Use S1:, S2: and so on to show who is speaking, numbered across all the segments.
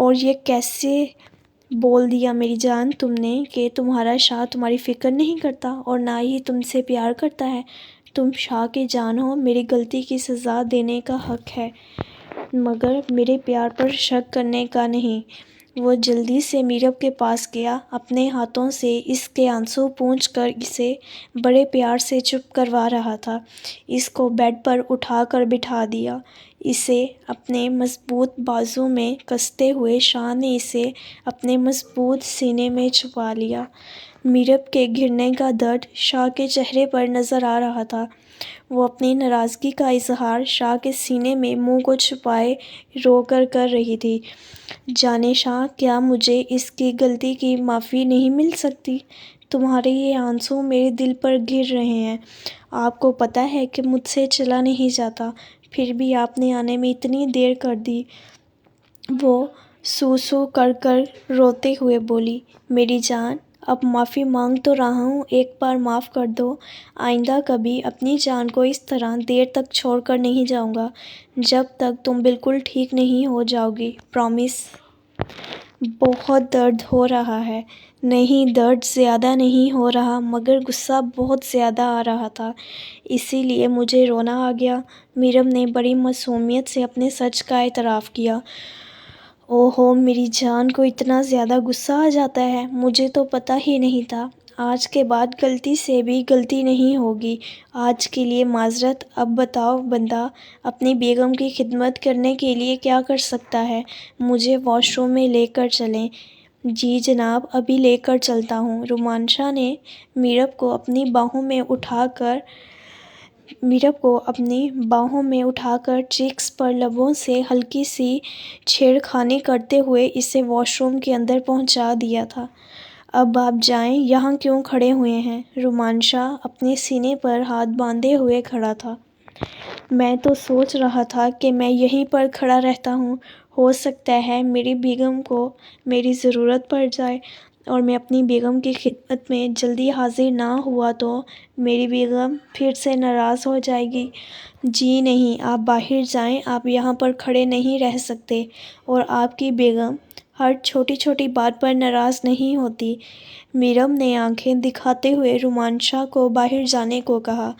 S1: اور یہ کیسے بول دیا میری جان تم نے کہ تمہارا شاہ تمہاری فکر نہیں کرتا اور نہ ہی تم سے پیار کرتا ہے؟ تم شاہ کی جان ہو، میری غلطی کی سزا دینے کا حق ہے، مگر میرے پیار پر شک کرنے کا نہیں۔ وہ جلدی سے میرب کے پاس گیا، اپنے ہاتھوں سے اس کے آنسو پونچھ کر اسے بڑے پیار سے چپ کروا رہا تھا۔ اس کو بیڈ پر اٹھا کر بٹھا دیا، اسے اپنے مضبوط بازو میں کستے ہوئے شاہ نے اسے اپنے مضبوط سینے میں چھپا لیا۔ میرب کے گرنے کا درد شاہ کے چہرے پر نظر آ رہا تھا۔ وہ اپنی ناراضگی کا اظہار شاہ کے سینے میں منہ کو چھپائے رو کر رہی تھی۔ جانے شاہ، کیا مجھے اس کی غلطی کی معافی نہیں مل سکتی؟ تمہارے یہ آنسو میرے دل پر گر رہے ہیں۔ آپ کو پتہ ہے کہ مجھ سے چلا نہیں جاتا، پھر بھی آپ نے آنے میں اتنی دیر کر دی۔ وہ سو کر روتے ہوئے بولی، میری جان، اب معافی مانگ تو رہا ہوں، ایک بار معاف کر دو۔ آئندہ کبھی اپنی جان کو اس طرح دیر تک چھوڑ کر نہیں جاؤں گا، جب تک تم بالکل ٹھیک نہیں ہو جاؤ گی، پرامیس۔ بہت درد ہو رہا ہے؟ نہیں، درد زیادہ نہیں ہو رہا، مگر غصہ بہت زیادہ آ رہا تھا، اسی لیے مجھے رونا آ گیا۔ میرب نے بڑی معصومیت سے اپنے سچ کا اعتراف کیا۔ اوہو، میری جان کو اتنا زیادہ غصہ آ جاتا ہے؟ مجھے تو پتہ ہی نہیں تھا۔ آج کے بعد غلطی سے بھی غلطی نہیں ہوگی، آج کے لیے معذرت۔ اب بتاؤ بندہ اپنی بیگم کی خدمت کرنے کے لیے کیا کر سکتا ہے؟ مجھے واش روم میں لے کر چلیں۔ جی جناب، ابھی لے کر چلتا ہوں۔ رومانشا نے میرب کو اپنی باہوں میں اٹھا کر چیکس پر لبوں سے ہلکی سی چھیڑخانی کرتے ہوئے اسے واش روم کے اندر پہنچا دیا تھا۔ اب آپ جائیں، یہاں کیوں کھڑے ہوئے ہیں؟ رومانشا اپنے سینے پر ہاتھ باندھے ہوئے کھڑا تھا۔ میں تو سوچ رہا تھا کہ میں یہیں پر کھڑا رہتا ہوں، ہو سکتا ہے میری بیگم کو میری ضرورت پڑ جائے اور میں اپنی بیگم کی خدمت میں جلدی حاضر نہ ہوا تو میری بیگم پھر سے ناراض ہو جائے گی۔ جی نہیں، آپ باہر جائیں، آپ یہاں پر کھڑے نہیں رہ سکتے، اور آپ کی بیگم ہر چھوٹی بات پر ناراض نہیں ہوتی۔ میرب نے آنکھیں دکھاتے ہوئے رومانشا کو باہر جانے کو کہا۔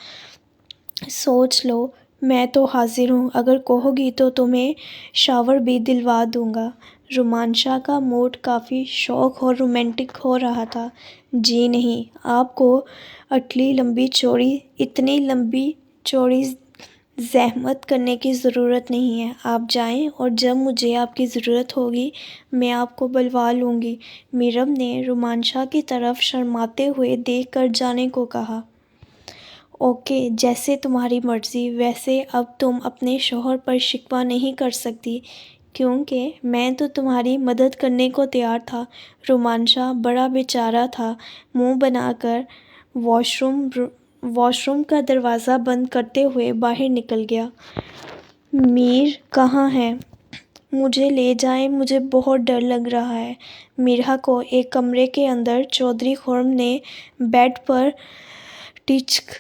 S1: سوچ لو، میں تو حاضر ہوں، اگر کہو گی تو تمہیں شاور بھی دلوا دوں گا۔ رومانشا کا موڈ کافی شوق اور رومانٹک ہو رہا تھا۔ جی نہیں، آپ کو اتنی لمبی چوڑی زحمت کرنے کی ضرورت نہیں ہے، آپ جائیں اور جب مجھے آپ کی ضرورت ہوگی میں آپ کو بلوا لوں گی۔ میرب نے رومانشا کی طرف شرماتے ہوئے دیکھ کر جانے کو کہا۔ اوکے، جیسے تمہاری مرضی۔ ویسے اب تم اپنے شوہر پر شکوہ نہیں کر سکتی، کیونکہ میں تو تمہاری مدد کرنے کو تیار تھا۔ رومانشا بڑا بیچارہ تھا، منہ بنا کر واش روم کا دروازہ بند کرتے ہوئے باہر نکل گیا۔ میر کہاں ہے؟ مجھے لے جائیں، مجھے بہت ڈر لگ رہا ہے۔ میرا کو ایک کمرے کے اندر چودھری خرم نے بیڈ پر ٹچک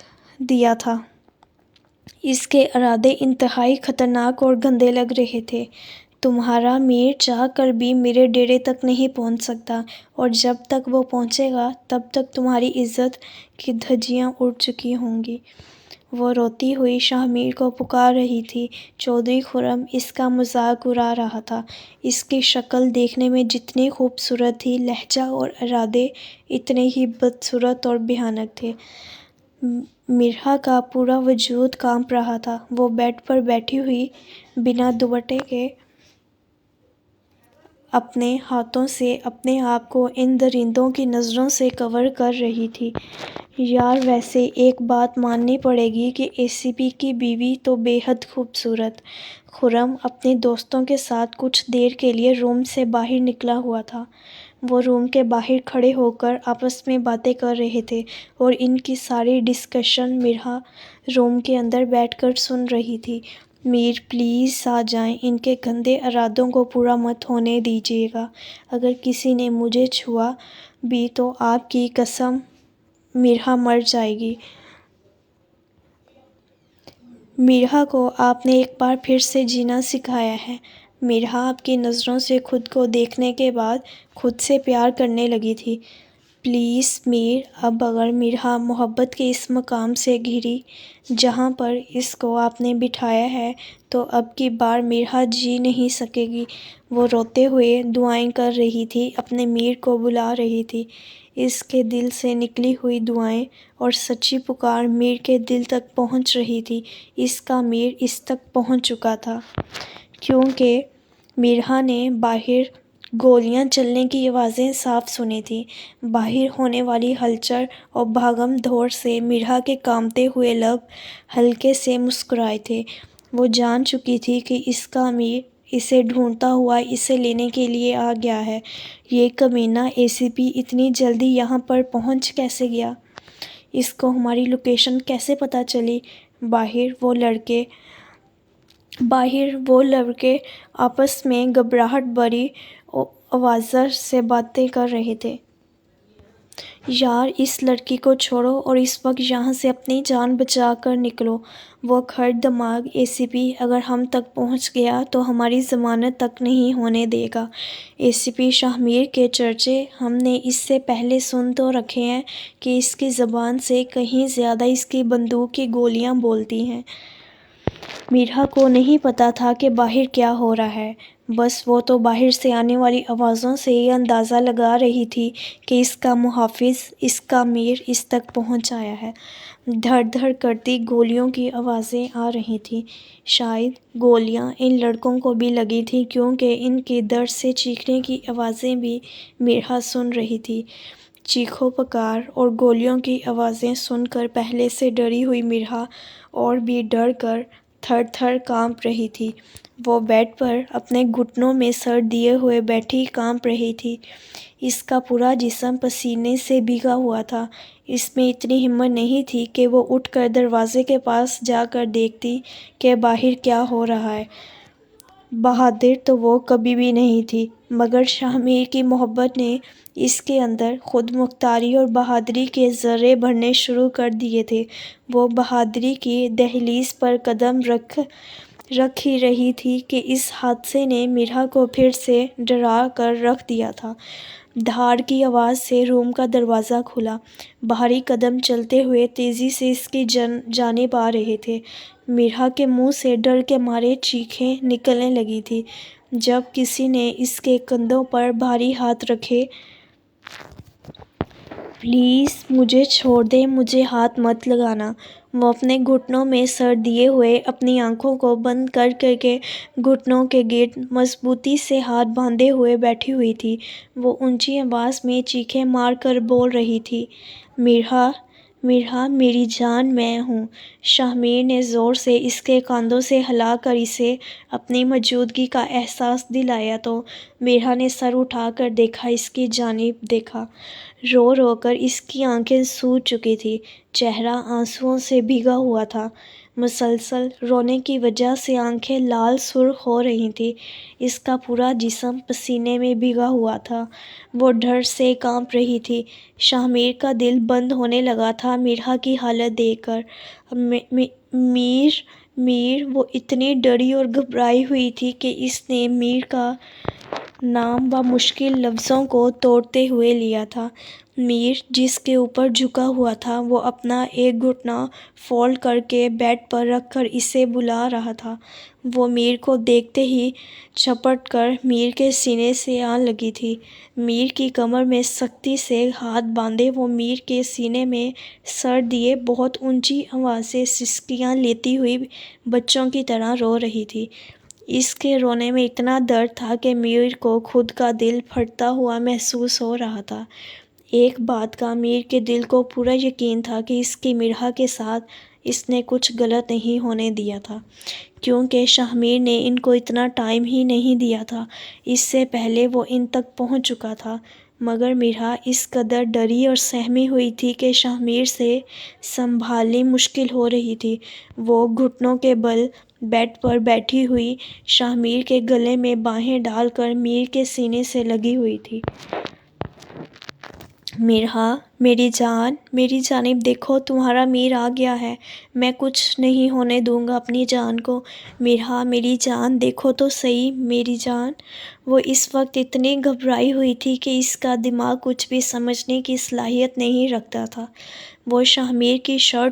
S1: دیا تھا۔ اس کے ارادے انتہائی خطرناک اور گندے لگ رہے تھے۔ تمہارا میر چاہ کر بھی میرے ڈیرے تک نہیں پہنچ سکتا، اور جب تک وہ پہنچے گا تب تک تمہاری عزت کی دھجیاں اڑ چکی ہوں گی۔ وہ روتی ہوئی شاہ میر کو پکار رہی تھی۔ چودھری خرم اس کا مذاق اڑا رہا تھا۔ اس کی شکل دیکھنے میں جتنی خوبصورت تھی، لہجہ اور ارادے اتنے ہی بدصورت اور بھیانک تھے۔ میرا کا پورا وجود کانپ رہا تھا۔ وہ بیڈ پر بیٹھی ہوئی بنا دوپٹے کے اپنے ہاتھوں سے اپنے آپ کو ان درندوں کی نظروں سے کور کر رہی تھی۔ یار، ویسے ایک بات ماننی پڑے گی کہ اے سی پی کی بیوی تو بے حد خوبصورت۔ خرم اپنے دوستوں کے ساتھ کچھ دیر کے لیے روم سے باہر نکلا ہوا تھا۔ وہ روم کے باہر کھڑے ہو کر آپس میں باتیں کر رہے تھے، اور ان کی ساری ڈسکشن میرا روم کے اندر بیٹھ کر سن رہی تھی۔ میر، پلیز آ جائیں، ان کے گندے ارادوں کو پورا مت ہونے دیجیے گا۔ اگر کسی نے مجھے چھوا بھی تو آپ کی قسم میرا مر جائے گی۔ میرا کو آپ نے ایک بار پھر سے جینا سکھایا ہے۔ میرہا آپ کی نظروں سے خود کو دیکھنے کے بعد خود سے پیار کرنے لگی تھی۔ پلیز میر، اب اگر میرہا محبت کے اس مقام سے گھری جہاں پر اس کو آپ نے بٹھایا ہے تو اب کی بار میرہا جی نہیں سکے گی۔ وہ روتے ہوئے دعائیں کر رہی تھی، اپنے میر کو بلا رہی تھی۔ اس کے دل سے نکلی ہوئی دعائیں اور سچی پکار میر کے دل تک پہنچ رہی تھی۔ اس کا میر اس تک پہنچ چکا تھا کیونکہ میرہا نے باہر گولیاں چلنے کی آوازیں صاف سنی تھیں۔ باہر ہونے والی ہلچل اور بھاگم دھوڑ سے میرہا کے کانپتے ہوئے لب ہلکے سے مسکرائے تھے۔ وہ جان چکی تھی کہ اس کا میر اسے ڈھونڈتا ہوا اسے لینے کے لیے آ گیا ہے۔ یہ کمینہ ACP اتنی جلدی یہاں پر پہنچ کیسے گیا؟ اس کو ہماری لوکیشن کیسے پتہ چلی؟ باہر وہ لڑکے آپس میں گھبراہٹ بھری آوازوں سے باتیں کر رہے تھے۔ یار، اس لڑکی کو چھوڑو اور اس وقت یہاں سے اپنی جان بچا کر نکلو۔ وہ کھٹ دماغ ACP اگر ہم تک پہنچ گیا تو ہماری ضمانت تک نہیں ہونے دے گا۔ ACP شاہ میر کے چرچے ہم نے اس سے پہلے سن تو رکھے ہیں کہ اس کی زبان سے کہیں زیادہ اس کی بندوق کی گولیاں بولتی ہیں۔ میرہا کو نہیں پتا تھا کہ باہر کیا ہو رہا ہے، بس وہ تو باہر سے آنے والی آوازوں سے یہ اندازہ لگا رہی تھی کہ اس کا محافظ، اس کا میر اس تک پہنچ آیا ہے۔ دھڑ دھڑ کرتی گولیوں کی آوازیں آ رہی تھیں۔ شاید گولیاں ان لڑکوں کو بھی لگی تھیں کیونکہ ان کی درد سے چیخنے کی آوازیں بھی میرہا سن رہی تھی۔ چیخو پکار اور گولیوں کی آوازیں سن کر پہلے سے ڈری ہوئی میرہا اور بھی ڈر کر تھر تھر کانپ رہی تھی۔ وہ بیڈ پر اپنے گھٹنوں میں سر دیے ہوئے بیٹھی کانپ رہی تھی۔ اس کا پورا جسم پسینے سے بھیگا ہوا تھا۔ اس میں اتنی ہمت نہیں تھی کہ وہ اٹھ کر دروازے کے پاس جا کر دیکھتی کہ باہر کیا ہو رہا ہے۔ بہادر تو وہ کبھی بھی نہیں تھی، مگر شاہ میر کی محبت نے اس کے اندر خود مختاری اور بہادری کے ذرے بھرنے شروع کر دیے تھے۔ وہ بہادری کی دہلیز پر قدم رکھ ہی رہی تھی کہ اس حادثے نے میرہا کو پھر سے ڈرا کر رکھ دیا تھا۔ دھاڑ کی آواز سے روم کا دروازہ کھلا۔ بھاری قدم چلتے ہوئے تیزی سے اس کی جانب آ رہے تھے۔ میرہا کے منہ سے ڈر کے مارے چیخیں نکلنے لگی تھیں۔ جب کسی نے اس کے کندھوں پر بھاری ہاتھ رکھے۔ پلیز مجھے چھوڑ دیں، مجھے ہاتھ مت لگانا۔ وہ اپنے گھٹنوں میں سر دیے ہوئے اپنی آنکھوں کو بند کر کے گھٹنوں کے گرد مضبوطی سے ہاتھ باندھے ہوئے بیٹھی ہوئی تھی۔ وہ اونچی آواز میں چیخیں مار کر بول رہی تھی، میرہا، میرہا، میری جان، میں ہوں۔ شاہ میر نے زور سے اس کے کاندھوں سے ہلا کر اسے اپنی موجودگی کا احساس دلایا تو میرہا نے سر اٹھا کر دیکھا، اس کی جانب دیکھا۔ رو رو کر اس کی آنکھیں سوج چکی تھیں، چہرہ آنسوؤں سے بھیگا ہوا تھا۔ مسلسل رونے کی وجہ سے آنکھیں لال سرخ ہو رہی تھیں۔ اس کا پورا جسم پسینے میں بھیگا ہوا تھا۔ وہ ڈر سے کانپ رہی تھی۔ شاہ میر کا دل بند ہونے لگا تھا میرہا کی حالت دیکھ کر۔ میر، وہ اتنی ڈری اور گھبرائی ہوئی تھی کہ اس نے میر کا نام بمشکل لفظوں کو توڑتے ہوئے لیا تھا۔ میر جس کے اوپر جھکا ہوا تھا، وہ اپنا ایک گھٹنا فولڈ کر کے بیڈ پر رکھ کر اسے بلا رہا تھا۔ وہ میر کو دیکھتے ہی جھپٹ کر میر کے سینے سے آ لگی تھی۔ میر کی کمر میں سختی سے ہاتھ باندھے وہ میر کے سینے میں سر دیے بہت اونچی آواز سے سسکیاں لیتی ہوئی بچوں کی طرح رو رہی تھی۔ اس کے رونے میں اتنا درد تھا کہ میر کو خود کا دل پھٹتا ہوا محسوس ہو رہا تھا۔ ایک بات کا میر کے دل کو پورا یقین تھا کہ اس کی میرہا کے ساتھ اس نے کچھ غلط نہیں ہونے دیا تھا، کیونکہ شاہ میر نے ان کو اتنا ٹائم ہی نہیں دیا تھا۔ اس سے پہلے وہ ان تک پہنچ چکا تھا، مگر میرہا اس قدر ڈری اور سہمی ہوئی تھی کہ شاہ میر سے سنبھالنی مشکل ہو رہی تھی۔ وہ گھٹنوں کے بل بیڈ پر بیٹھی ہوئی شاہ میر کے گلے میں باہیں ڈال کر میر کے سینے سے لگی ہوئی تھی۔ میرا، میری جان، میری جانب دیکھو، تمہارا میر آ گیا ہے، میں کچھ نہیں ہونے دوں گا اپنی جان کو۔ میرا، میری جان دیکھو تو صحیح میری جان۔ وہ اس وقت اتنی گھبرائی ہوئی تھی کہ اس کا دماغ کچھ بھی سمجھنے کی صلاحیت نہیں رکھتا تھا۔ وہ شاہ میر کی شرٹ